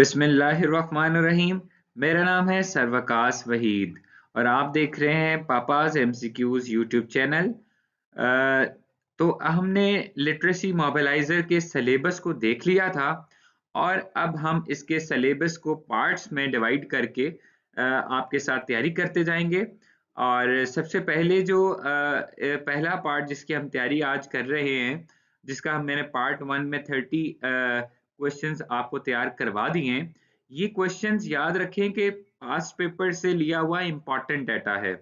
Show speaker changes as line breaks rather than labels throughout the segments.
बिस्मिल्लाहिर्रहमानिर्रहीम। मेरा नाम है सरवकास वहीद और आप देख रहे हैं पापाज एमसीक्यूज यूट्यूब चैनल। तो हमने लिटरेसी मोबिलाइजर के सिलेबस को देख लिया था और अब हम इसके सिलेबस को पार्ट्स में डिवाइड करके आपके साथ तैयारी करते जाएंगे। और सबसे पहले जो पहला पार्ट जिसकी हम तैयारी आज कर रहे हैं, जिसका मैंने पार्ट 1 में 30 क्वेश्चंस आपको तैयार करवा दिए हैं। ये क्वेश्चंस याद रखें कि पास्ट पेपर से लिया हुआ इम्पॉर्टेंट डाटा है,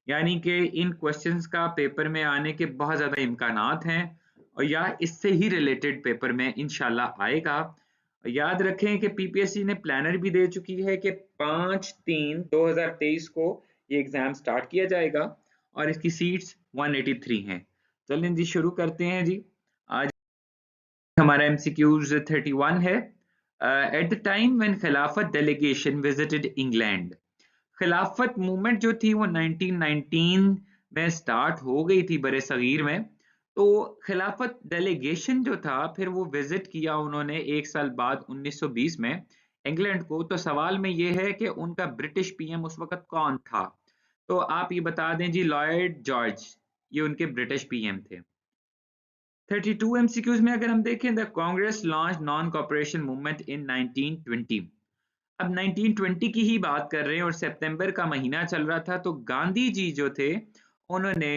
यानी कि इन क्वेश्चंस का पेपर में आने के बहुत ज़्यादा इम्कानात हैं और या इससे ही रिलेटेड पेपर में इंशाल्लाह आएगा। याद रखें कि पीपीएससी ने प्लानर भी दे चुकी है कि 5/3/2023 को ये एग्ज़ाम स्टार्ट किया जाएगा और इसकी सीट्स 183 हैं। चलें जी, शुरू करते हैं जी। आज हमारा एमसीक्यूज 31 है। एट द टाइम व्हेन खिलाफत डेलीगेशन विजिटेड इंग्लैंड। खिलाफत मूवमेंट जो थी वो 1919 में स्टार्ट हो गई थी बरे सगीर में। तो खिलाफत डेलीगेशन जो था फिर वो विजिट किया उन्होंने एक साल बाद 1920 में इंग्लैंड को। तो सवाल में ये है कि उनका ब्रिटिश पीएम उस वक्त कौन था। तो आप ये बता दें जी, लॉयड जॉर्ज, ये उनके ब्रिटिश पीएम थे। 32 एमसीक्यूज में अगर हम देखें, the Congress launch non cooperation movement in 1920। अब 1920 की ही बात कर रहे हैं और सितंबर का महीना चल रहा था। तो गांधी जी जो थे उन्होंने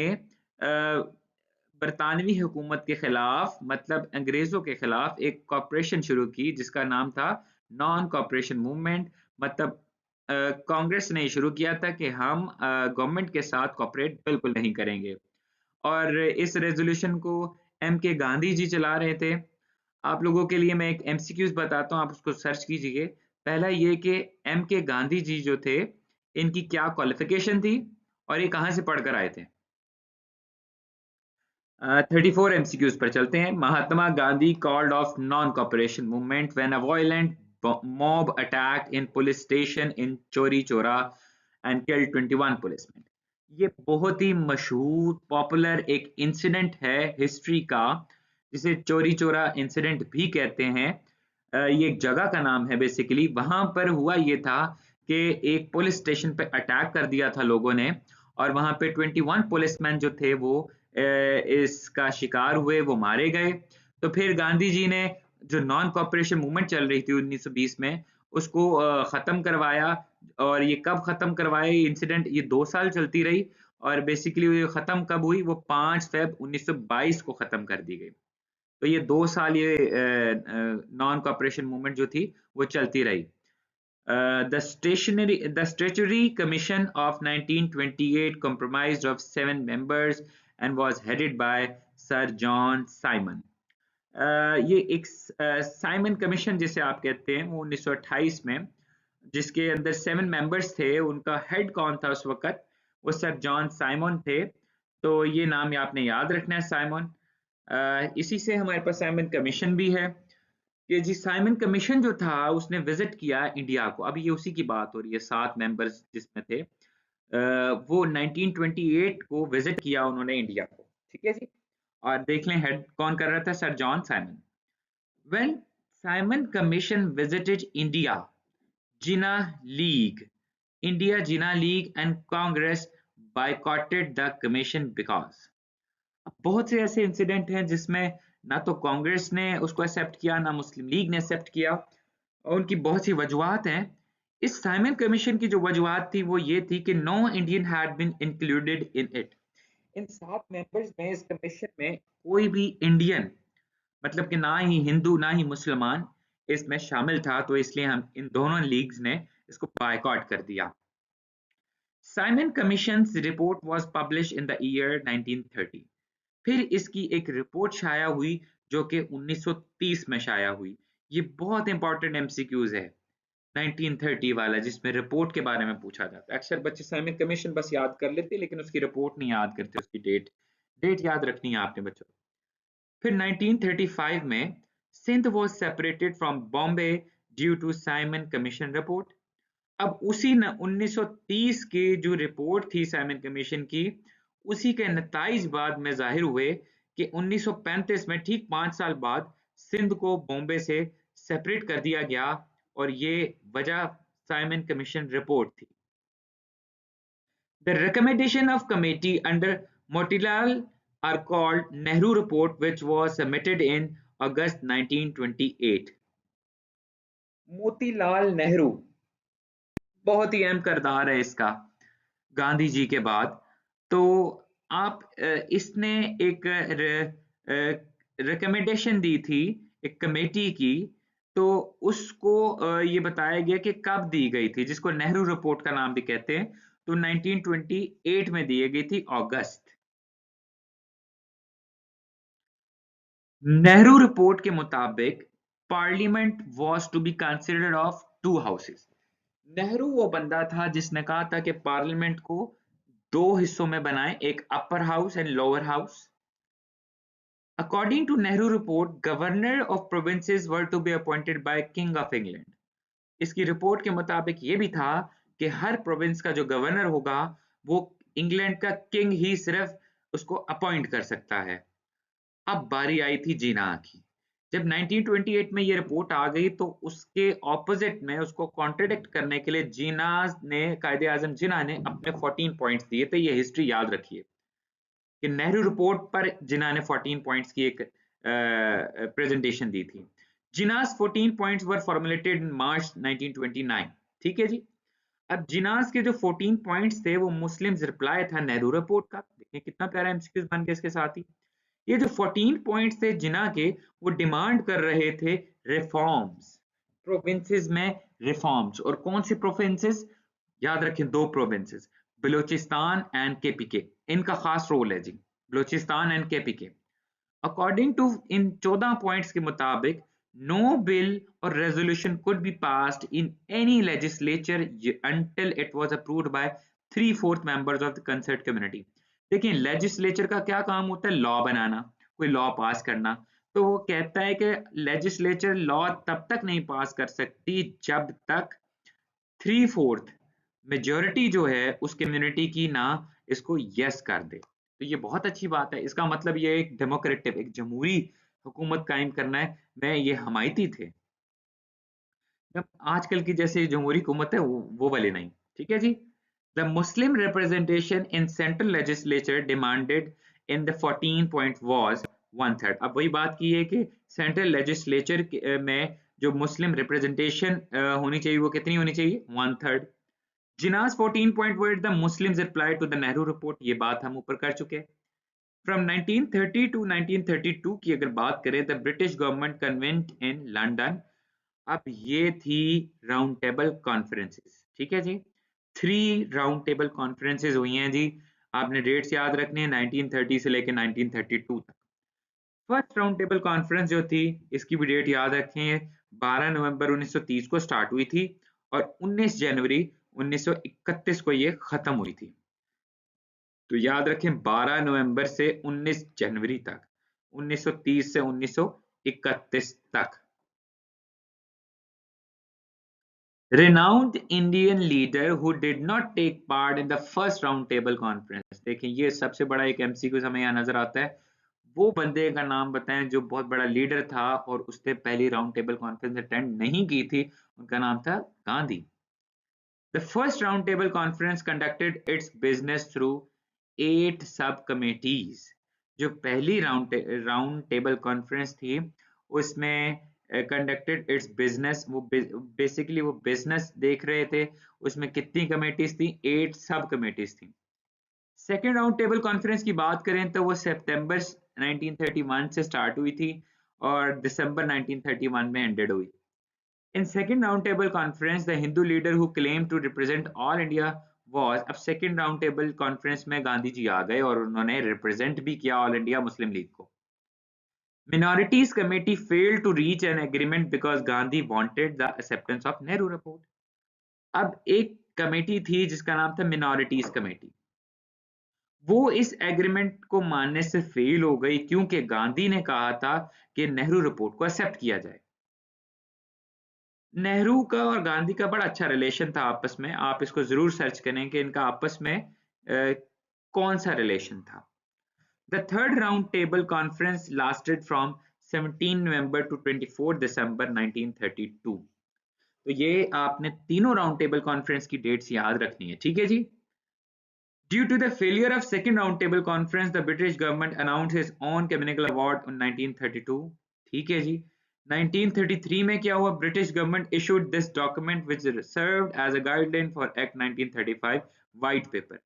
बरतानवी हुकूमत के खिलाफ, मतलब अंग्रेजों के खिलाफ एक कॉपरेशन शुरू की जिसका नाम था नॉन कॉपरेशन मूवमेंट। मतलब कांग्रेस ने शुरू किया था कि हम गवर्नमेंट के साथ कॉपरेट बिल्कुल नहीं करेंगे। और इस रेजोल्यूशन को एम के गांधी जी चला रहे थे। आप लोगों के लिए मैं एक एमसीक्यूज बताता हूँ, आप उसको सर्च कीजिए। पहला ये कि एम के गांधी जी जो थे, इनकी क्या क्वालिफिकेशन थी और ये कहाँ से पढ़कर आए थे। 34 एमसीक्यूज पर चलते हैं। Mahatma Gandhi called off non cooperation movement when a violent mob attack in police station in Chauri Chaura and killed 21 policeman. ये बहुत ही मशहूर पॉपुलर एक इंसिडेंट है हिस्ट्री का, जिसे चोरी चोरा इंसिडेंट भी कहते हैं। ये एक जगह का नाम है बेसिकली। वहां पर हुआ ये था कि एक पुलिस स्टेशन पे अटैक कर दिया था लोगों ने और वहां पे 21 पुलिसमैन जो थे वो इसका शिकार हुए, वो मारे गए। तो फिर गांधी जी ने जो नॉन कॉपरेशन मूवमेंट चल रही थी 1920 में, उसको खत्म करवाया। और ये कब खत्म करवाया ये इंसिडेंट, ये 2 साल चलती रही और बेसिकली ये खत्म कब हुई, वो 5 फेब 1922 को खत्म कर दी गई। तो ये 2 साल ये नॉन कॉपरेशन मूवमेंट जो थी वो चलती रही। The Statutory Commission of 1928 comprised of 7 members and was headed by Sir John Simon. ये एक साइमन कमीशन जिसे आप कहते हैं वो 1928 में, जिसके अंदर 7 मेंबर्स थे, उनका हेड कौन था उस वक्त, वो सर जॉन साइमन थे। तो ये नाम आपने याद रखना है, साइमन। इसी से हमारे पास साइमन कमीशन भी है। ये जी साइमन कमीशन जो था उसने विजिट किया इंडिया को। अब ये उसी की बात हो रही है, 7 मेंबर्स जिसमें थे। वो 1928 को विजिट किया उन्होंने इंडिया को, ठीक है जी। और देख लें हेड कौन कर रहा था, sir John Simon. When Simon Commission visited India, Jinnah League, India Jinnah League and Congress boycotted the commission because। अब बहुत से ऐसे इंसिडेंट हैं जिसमें ना तो कांग्रेस ने उसको एक्सेप्ट किया ना मुस्लिम लीग ने एक्सेप्ट किया, और उनकी बहुत सी वजूहात हैं। इस साइमन कमीशन की जो वजूहात थी वो ये थी कि no Indian had been included in it. इन 7 मेंबर्स में, इस कमीशन में कोई भी इंडियन, मतलब कि ना ही हिंदू ना ही मुसलमान इसमें शामिल था। तो इसलिए हम इन दोनों लीग्स ने इसको बायकॉट कर दिया। Simon commissions report was publish in the year 1930। फिर इसकी एक रिपोर्ट शाया हुई जो कि 1930 में शाया हुई। ये बहुत इंपॉर्टेंट एमसीक्यूज है 1930 वाला, जिसमें रिपोर्ट के बारे में पूछा जाता है। अक्सर बच्चे साइमन कमीशन बस याद कर लेते लेकिन उसकी रिपोर्ट नहीं याद करते, उसकी डेट याद रखनी है आपने बच्चों। फिर 1935 में Sindh was separated from Bombay due to Simon Commission report. अब उसी 1930 की जो रिपोर्ट थी साइमन कमीशन की, उसी के नताइज बाद में जाहिर हुए कि 1935 में ठीक 5 साल बाद सिंध को बॉम्बे से सेपरेट कर दिया गया और ये वजह साइमन कमीशन रिपोर्ट थी। The recommendation of committee under Motilal are called Nehru Report, which was submitted in August 1928. Motilal Nehru बहुत ही अहम किरदार है इसका गांधी जी के बाद। तो आप इसने एक रिकमेंडेशन दी थी एक कमेटी की, तो उसको ये बताया गया कि कब दी गई थी, जिसको नेहरू रिपोर्ट का नाम भी कहते हैं। तो 1928 में दी गई थी अगस्त। नेहरू रिपोर्ट के मुताबिक parliament was to be considered of two houses. Nehru वो बंदा था जिसने कहा था कि पार्लियामेंट को दो हिस्सों में बनाएं, एक upper house and lower house. According to Nehru report, governor of provinces were to be appointed by king of England. इसकी रिपोर्ट के मुताबिक ये भी था कि हर प्रोविंस का जो गवर्नर होगा वो इंग्लैंड का किंग ही सिर्फ उसको अपॉइंट कर सकता है। अब बारी आई थी जिन्ना की। जब 1928 में ये रिपोर्ट आ गई तो उसके ऑपोजिट में उसको कॉन्ट्रडिक्ट करने के लिए कायदे आजम जिन्ना ने अपने 14 पॉइंट्स दिए थे। ये हिस्ट्री याद रखिए कि नेहरू रिपोर्ट पर जिन्ना ने 14 पॉइंट्स की एक प्रेजेंटेशन दी थी। जिन्नास 14 पॉइंट्स वर फॉर्मुलेटेड इन मार्च 1929। ठीक है जी। अब जिन्नास के जो 14 पॉइंट्स थे वो मुस्लिम्स रिप्लाई था नेहरू रिपोर्ट का। देखिए कितना प्यारा एमसीक्यूज बन गया इसके साथ ही। ये जो 14 पॉइंट्स थे जिन्ना के, वो डिमांड कर रहे थे रिफॉर्म्स, प्रोविंसेस में रिफॉर्म्स। और कौन सी प्रोविंसेस? याद रखें, दो प्रोविंसेस, बलूचिस्तान एंड केपीके। इनका खास रोल है जी, Balochistan and KPK. According to in 14 points के मुताबिक नो बिल और resolution could be passed in any legislature until it was approved by 3/4 members of the concerned community। देखिए लेजिस्लेचर का क्या काम होता है? लॉ बनाना, कोई लॉ पास करना। तो वो कहता है कि लेजिस्लेचर लॉ तब तक नहीं पास कर सकती जब तक 3/4 मेजोरिटी जो है उस कम्युनिटी की ना इसको यस कर दे। तो ये बहुत अच्छी बात है। इसका मतलब ये एक डेमोक्रेटिक, एक जमहूरी हुकूमत कायम करना है। मैं ये हमायती थे, जब आजकल की जैसे जमहूरी हुकूमत है वो वाली नहीं। ठीक है जी। The Muslim representation in central legislature demanded in the 14 point was 1/3। अब वही बात की है कि सेंट्रल लेजिस्लेचर में जो मुस्लिम रिप्रेजेंटेशन होनी चाहिए वो कितनी होनी चाहिए? 1/3। Jinnah's 14 point were the Muslims reply to the Nehru report, ये बात हम ऊपर कर चुके हैं। फ्रॉम 1930 टू 1932 की अगर बात करें, the British government convent in London. अब ये थी राउंड टेबल कॉन्फ्रेंसेस। ठीक है जी। 3 राउंड टेबल कॉन्फ्रेंसेस हुई हैं जी। आपने डेट्स याद रखने हैं 1930 से लेकर 1932 तक। फर्स्ट राउंड टेबल कॉन्फ्रेंस जो थी, इसकी भी डेट याद रखें, 12 नवंबर 1930 को स्टार्ट हुई थी और 19 जनवरी 1931 को ये खत्म हुई थी। तो याद रखें 12 नवंबर से 19 जनवरी तक, 1930 से 1931 तक। Renowned Indian leader who did not take part in the first round table conference। देखिए ये सबसे बड़ा एक एमसीक्यू हमें यहाँ नजर आता है। वो बंदे का नाम बताएं जो बहुत बड़ा लीडर था और उसने पहली राउंड टेबल कॉन्फ्रेंस अटेंड नहीं की थी। उनका नाम था Gandhi. The first roundtable conference conducted its business through 8 sub-committees। जो पहली राउंड टेबल कॉन्फ्रेंस थी उसमें कंडक्टेड इट्स बिजनेस, वो बेसिकली वो बिजनेस देख रहे थे। उसमें कितनी कमेटीज थी? 8 सब कमेटीज थी। सेकेंड राउंड टेबल कॉन्फ्रेंस की बात करें तो वो सितंबर 1931 से स्टार्ट हुई थी और दिसंबर 1931 में एंडेड हुई। In second roundtable conference, the Hindu leader who claimed to represent all India was। अब second roundtable conference में गांधी जी आ गए और उन्होंने represent भी किया ऑल इंडिया मुस्लिम लीग को। Minorities committee failed to reach an agreement because Gandhi wanted the acceptance of Nehru report। अब एक कमेटी थी जिसका नाम था मिनॉरिटीज कमेटी, वो इस एग्रीमेंट को मानने से फेल हो गई क्योंकि गांधी ने कहा था कि नेहरू रिपोर्ट को एक्सेप्ट किया जाए। नेहरू का और गांधी का बड़ा अच्छा रिलेशन था आपस में। आप इसको जरूर सर्च करें कि इनका आपस में कौन सा रिलेशन था। The third round table conference lasted from 17 November to 24 December 1932। तो ये आपने तीनों राउंड टेबल कॉन्फ्रेंस की डेट्स याद रखनी है, ठीक है जी। Due to the failure of second roundtable conference, the British government announced its own communal award in 1932. ठीक है जी। 1933 में क्या हुआ? British government issued this document which served as a guideline for Act 1935 White Paper.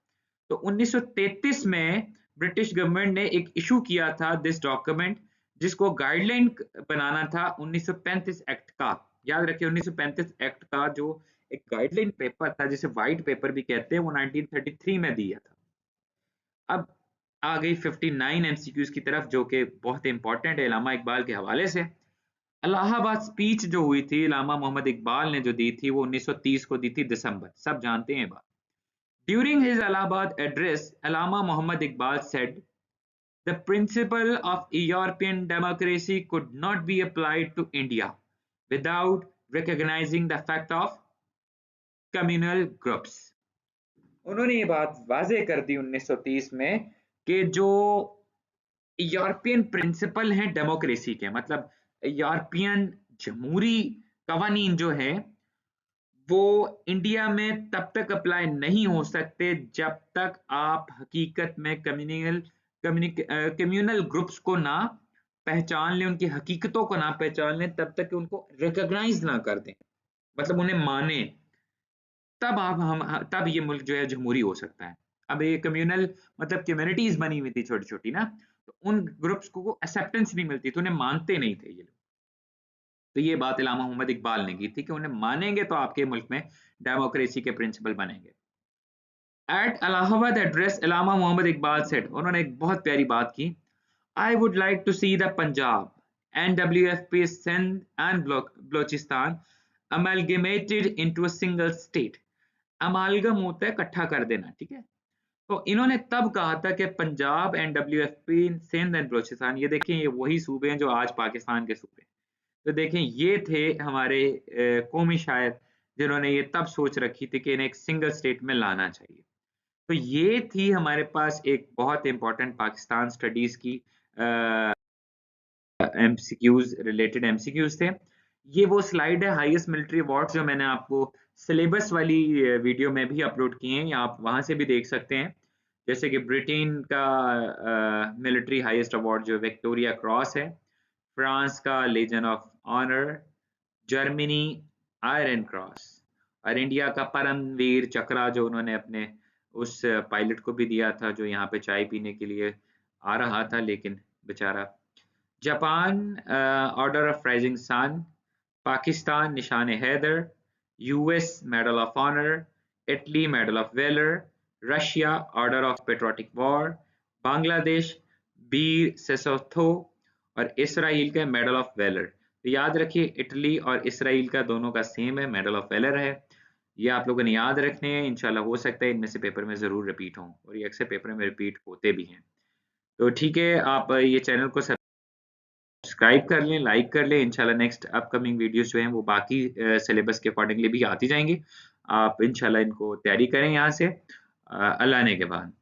तो 1933 में British government ने एक issue किया था दिस डॉक्यूमेंट, जिसको गाइडलाइन बनाना था 1935 एक्ट का। याद रखिए 1935 एक्ट का जो एक गाइडलाइन पेपर था, जिसे व्हाइट पेपर भी कहते हैं, वो 1933 में दिया था। अब आ गई 59 एमसीक्यूज की तरफ, जो कि बहुत इंपॉर्टेंट है इलामा इकबाल के हवाले से। इलाहाबाद स्पीच जो हुई थी इलामा मोहम्मद इकबाल ने जो दी थी, वो 1930 को दी थी दिसंबर, सब जानते हैं बात। During his Allahabad address, Allama Muhammad Iqbal said, "The principle of European democracy could not be applied to India without recognizing the fact of communal groups." उन्होंने ये बात वाजे कर दी 1930 में कि जो यूरोपियन प्रिंसिपल हैं डेमोक्रेसी के, मतलब यूरोपियन जमहूरी कवानीन जो है, वो इंडिया में तब तक अप्लाई नहीं हो सकते जब तक आप हकीकत में कम्युनल ग्रुप्स को ना पहचान लें, उनकी हकीकतों को ना पहचान लें, तब तक कि उनको रिकॉग्नाइज ना कर दें, मतलब उन्हें माने, तब ये मुल्क जो है जमहूरी हो सकता है। अब ये कम्युनल मतलब कम्युनिटीज बनी हुई थी छोटी छोटी ना, तो उन ग्रुप्स को एक्सेप्टेंस नहीं मिलती, तो उन्हें मानते नहीं थे ये लोग। तो ये बात इलामा मोहम्मद इकबाल ने की थी कि उन्हें मानेंगे तो आपके मुल्क में डेमोक्रेसी के प्रिंसिपल बनेंगे। At Allahabad address Allama Mohammad Iqbal said, उन्होंने एक बहुत प्यारी बात की, I would like to see the Punjab NWFP Sindh and Balochistan amalgamated into a single state. Amalgam होता है इकट्ठा कर देना, ठीक है। तो इन्होंने तब कहा था कि पंजाब NWFP सिंध एंड बलोचिस्तान, ये देखें ये वही सूबे हैं जो आज पाकिस्तान के सूबे हैं। तो देखें ये थे हमारे कौमी शायर जिन्होंने ये तब सोच रखी थी कि इन्हें एक सिंगल स्टेट में लाना चाहिए। तो ये थी हमारे पास एक बहुत इंपॉर्टेंट पाकिस्तान स्टडीज की एमसीक्यूज, रिलेटेड एमसीक्यूज थे। ये वो स्लाइड है हाईएस्ट मिलिट्री अवार्ड्स, जो मैंने आपको सिलेबस वाली वीडियो में भी अपलोड किए हैं, आप वहां से भी देख सकते हैं। जैसे कि ब्रिटेन का मिलिट्री हाईएस्ट अवार्ड जो विक्टोरिया क्रॉस है, फ्रांस का Legion of Honour, Germany Iron Cross, और इंडिया का परमवीर चक्रा जो उन्होंने अपने उस पायलट को भी दिया था जो यहाँ पे चाय पीने के लिए आ रहा था लेकिन बेचारा। Japan order of rising sun, Pakistan Nishan Haider, US medal of honour, Italy medal of valour, Russia order of patriotic war, Bangladesh Bir Sreshtho, और इसराइल का मेडल ऑफ वेलर। तो याद रखिए इटली और इसराइल का दोनों का सेम है, मेडल ऑफ वेलर है। ये आप लोगों ने याद रखने हैं, इंशाल्लाह हो सकता है इनमें से पेपर में जरूर रिपीट हों, और ये अक्सर पेपर में रिपीट होते भी हैं। तो ठीक है, आप ये चैनल को सब्सक्राइब कर लें, लाइक कर लें। इंशाल्लाह नेक्स्ट अपकमिंग वीडियोस जो हैं वो बाकी सिलेबस के अकॉर्डिंगली भी आती जाएंगी। आप इंशाल्लाह इनको तैयारी करें यहाँ से अल्लाह ने के बाद।